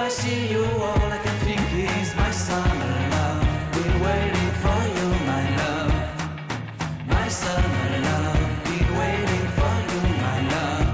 I see you, all I can think is my summer love. Been waiting for you, my love. My summer love. Been waiting for you, my love.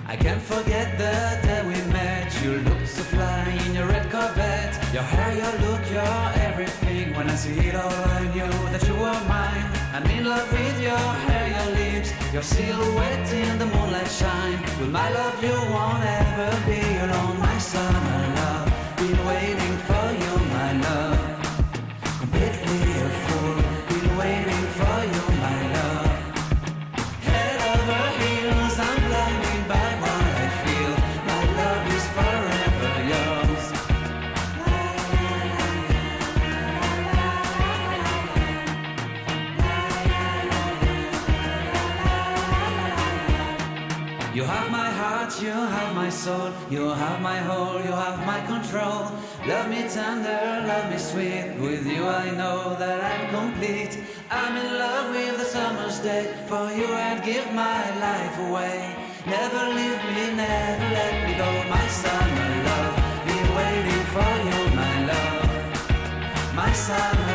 I can't forget the day we met. You looked so fly in your red Corvette. Your hair, your look, your everything. When I see it all, I knew that you were mine. I'm in love with your hair, your lips, your silhouette in the moonlight shine. With my love you won't ever be alone. My summer love, been waiting for you, my love. Completely a fool, been waiting for you, my love. Head over heels, I'm blinded by what I feel. My love is forever yours. You have my heart, you have my soul, you have my whole, you have my control. Love me tender, love me sweet. With you I know that I'm complete. I'm in love with the summer's day. For you I'd give my life away. Never leave me, never let me go. My summer love, been waiting for you, my love. My summer